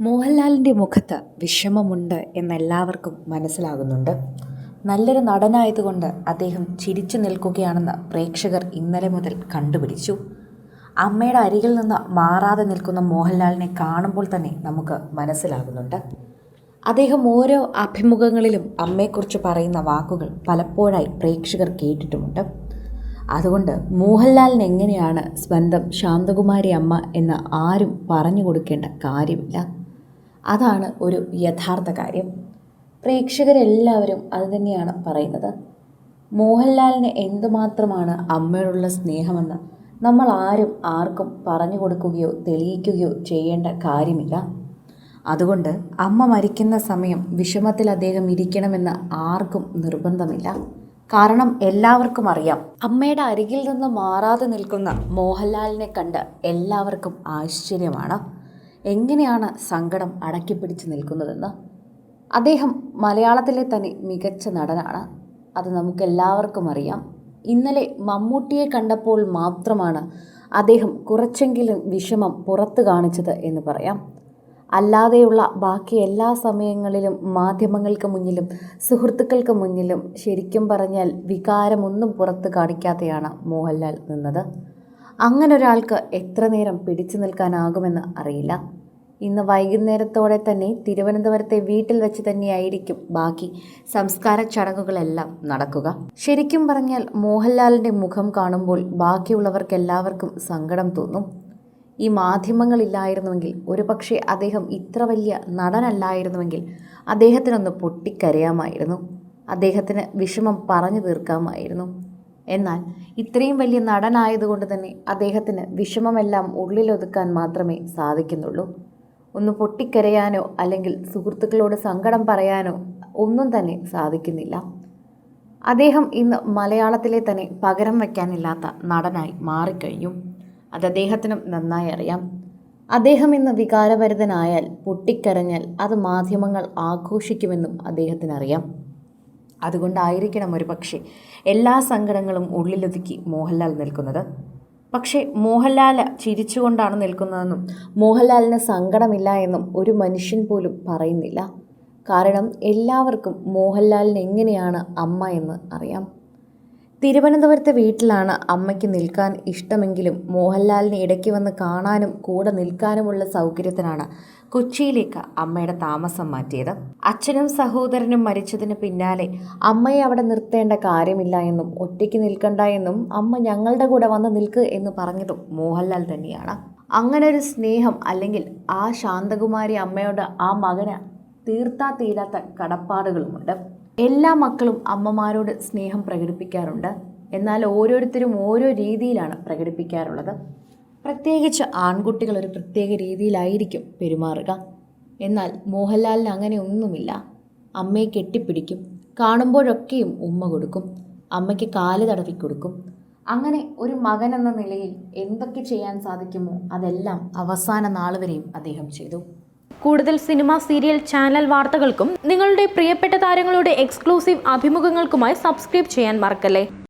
മോഹൻലാലിൻ്റെ മുഖത്ത് വിഷമമുണ്ട് എന്നെല്ലാവർക്കും മനസ്സിലാകുന്നുണ്ട്. നല്ലൊരു നടനായതുകൊണ്ട് അദ്ദേഹം ചിരിച്ചു നിൽക്കുകയാണെന്ന് പ്രേക്ഷകർ ഇന്നലെ മുതൽ കണ്ടുപിടിച്ചു. അമ്മയുടെ അരികിൽ നിന്ന് മാറാതെ നിൽക്കുന്ന മോഹൻലാലിനെ കാണുമ്പോൾ തന്നെ നമുക്ക് മനസ്സിലാകുന്നുണ്ട്. അദ്ദേഹം ഓരോ അഭിമുഖങ്ങളിലും അമ്മയെക്കുറിച്ച് പറയുന്ന വാക്കുകൾ പലപ്പോഴായി പ്രേക്ഷകർ കേട്ടിട്ടുമുണ്ട്. അതുകൊണ്ട് മോഹൻലാലിന് എങ്ങനെയാണ് സ്വന്തം ശാന്തകുമാരി അമ്മ എന്ന് ആരും പറഞ്ഞു കൊടുക്കേണ്ട കാര്യമില്ല. അതാണ് ഒരു യഥാർത്ഥ കാര്യം. പ്രേക്ഷകരെല്ലാവരും അതുതന്നെയാണ് പറയുന്നത്. മോഹൻലാലിന് എന്തുമാത്രമാണ് അമ്മയോടുള്ള സ്നേഹമെന്ന് നമ്മൾ ആർക്കും പറഞ്ഞു കൊടുക്കുകയോ തെളിയിക്കുകയോ ചെയ്യേണ്ട കാര്യമില്ല. അതുകൊണ്ട് അമ്മ മരിക്കുന്ന സമയം വിഷമത്തിൽ അദ്ദേഹം ഇരിക്കണമെന്ന് ആർക്കും നിർബന്ധമില്ല. കാരണം എല്ലാവർക്കും അറിയാം, അമ്മയുടെ അരികിൽ നിന്ന് മാറാതെ നിൽക്കുന്ന മോഹൻലാലിനെ കണ്ട് എല്ലാവർക്കും ആശ്ചര്യമാണ്. എങ്ങനെയാണ് സങ്കടം അടക്കിപ്പിടിച്ച് നിൽക്കുന്നതെന്ന്. അദ്ദേഹം മലയാളത്തിലെ തന്നെ മികച്ച നടനാണ്, അത് നമുക്കെല്ലാവർക്കും അറിയാം. ഇന്നലെ മമ്മൂട്ടിയെ കണ്ടപ്പോൾ മാത്രമാണ് അദ്ദേഹം കുറച്ചെങ്കിലും വിഷമം പുറത്തു കാണിച്ചത് എന്ന് പറയാം. അല്ലാതെയുള്ള ബാക്കി എല്ലാ സമയങ്ങളിലും മാധ്യമങ്ങൾക്ക് മുന്നിലും സുഹൃത്തുക്കൾക്ക് മുന്നിലും ശരിക്കും പറഞ്ഞാൽ വികാരമൊന്നും പുറത്ത് കാണിക്കാതെയാണ് മോഹൻലാൽ നിന്നത്. അങ്ങനെ ഒരാൾക്ക് എത്ര നേരം പിടിച്ചു നിൽക്കാനാകുമെന്ന് അറിയില്ല. ഇന്ന് വൈകുന്നേരത്തോടെ തന്നെ തിരുവനന്തപുരത്തെ വീട്ടിൽ വെച്ച് തന്നെയായിരിക്കും ബാക്കി സംസ്കാര ചടങ്ങുകളെല്ലാം നടക്കുക. ശരിക്കും പറഞ്ഞാൽ മോഹൻലാലിൻ്റെ മുഖം കാണുമ്പോൾ ബാക്കിയുള്ളവർക്കെല്ലാവർക്കും സങ്കടം തോന്നും. ഈ മാധ്യമങ്ങളില്ലായിരുന്നുവെങ്കിൽ, ഒരുപക്ഷെ അദ്ദേഹം ഇത്ര വലിയ നടനല്ലായിരുന്നുവെങ്കിൽ അദ്ദേഹത്തിനൊന്ന് പൊട്ടിക്കരയാമായിരുന്നു, അദ്ദേഹത്തിന് വിഷമം പറഞ്ഞു തീർക്കാമായിരുന്നു. എന്നാൽ ഇത്രയും വലിയ നടനായതുകൊണ്ട് തന്നെ അദ്ദേഹത്തിന് വിഷമമെല്ലാം ഉള്ളിലൊതുക്കാൻ മാത്രമേ സാധിക്കുന്നുള്ളൂ. ഒന്ന് പൊട്ടിക്കരയാനോ അല്ലെങ്കിൽ സുഹൃത്തുക്കളോട് സങ്കടം പറയാനോ ഒന്നും തന്നെ സാധിക്കുന്നില്ല. അദ്ദേഹം ഇന്ന് മലയാളത്തിലെ തന്നെ പകരം വയ്ക്കാനില്ലാത്ത നടനായി മാറിക്കഴിഞ്ഞു. അത് അദ്ദേഹത്തിനും നന്നായി അറിയാം. അദ്ദേഹം ഇന്ന് വികാരഭരിതനായാൽ, പൊട്ടിക്കരഞ്ഞാൽ അത് മാധ്യമങ്ങൾ ആഘോഷിക്കുമെന്നും അദ്ദേഹത്തിനറിയാം. അതുകൊണ്ടായിരിക്കണം ഒരു പക്ഷേ എല്ലാ സങ്കടങ്ങളും ഉള്ളിലൊതുക്കി മോഹൻലാൽ നിൽക്കുന്നത്. പക്ഷേ മോഹൻലാൽ ചിരിച്ചുകൊണ്ടാണ് നിൽക്കുന്നതെന്നും മോഹൻലാലിന് സങ്കടമില്ല എന്നും ഒരു മനുഷ്യൻ പോലും പറയുന്നില്ല. കാരണം എല്ലാവർക്കും മോഹൻലാലിന് എങ്ങനെയാണ് അമ്മ എന്ന് അറിയാം. തിരുവനന്തപുരത്തെ വീട്ടിലാണ് അമ്മയ്ക്ക് നിൽക്കാൻ ഇഷ്ടമെങ്കിലും മോഹൻലാലിനെ ഇടയ്ക്ക് വന്ന് കാണാനും കൂടെ നിൽക്കാനുമുള്ള സൗകര്യത്തിനാണ് കൊച്ചിയിലേക്ക് അമ്മയുടെ താമസം മാറ്റിയത്. അച്ഛനും സഹോദരനും മരിച്ചതിന് പിന്നാലെ അമ്മയെ അവിടെ നിർത്തേണ്ട കാര്യമില്ല എന്നും ഒറ്റയ്ക്ക് നിൽക്കണ്ട എന്നും അമ്മ ഞങ്ങളുടെ കൂടെ വന്ന് നിൽക്ക് എന്ന് പറഞ്ഞതും മോഹൻലാൽ തന്നെയാണ്. അങ്ങനെ ഒരു സ്നേഹം, അല്ലെങ്കിൽ ആ ശാന്തകുമാരി അമ്മയോട് ആ മകന് തീരാത്ത കടപ്പാടുകളുമുണ്ട്. എല്ലാ മക്കളും അമ്മമാരോട് സ്നേഹം പ്രകടിപ്പിക്കാറുണ്ട്. എന്നാൽ ഓരോരുത്തരും ഓരോ രീതിയിലാണ് പ്രകടിപ്പിക്കാറുള്ളത്. പ്രത്യേകിച്ച് ആൺകുട്ടികൾ ഒരു പ്രത്യേക രീതിയിലായിരിക്കും പെരുമാറുക. എന്നാൽ മോഹൻലാലിന് അങ്ങനെ ഒന്നുമില്ല. അമ്മയെ കെട്ടിപ്പിടിക്കും, കാണുമ്പോഴൊക്കെയും ഉമ്മ കൊടുക്കും, അമ്മയ്ക്ക് കാല് തടവി കൊടുക്കും. അങ്ങനെ ഒരു മകൻ എന്ന നിലയിൽ എന്തൊക്കെ ചെയ്യാൻ സാധിക്കുമോ അതെല്ലാം അവസാന നാൾ വരെയും അദ്ദേഹം ചെയ്തു. കൂടുതൽ സിനിമ, സീരിയൽ, ചാനൽ വാർത്തകൾക്കും നിങ്ങളുടെ പ്രിയപ്പെട്ട താരങ്ങളുടെ എക്സ്ക്ലൂസീവ് അഭിമുഖങ്ങൾക്കുമായി സബ്സ്ക്രൈബ് ചെയ്യാൻ മറക്കല്ലേ.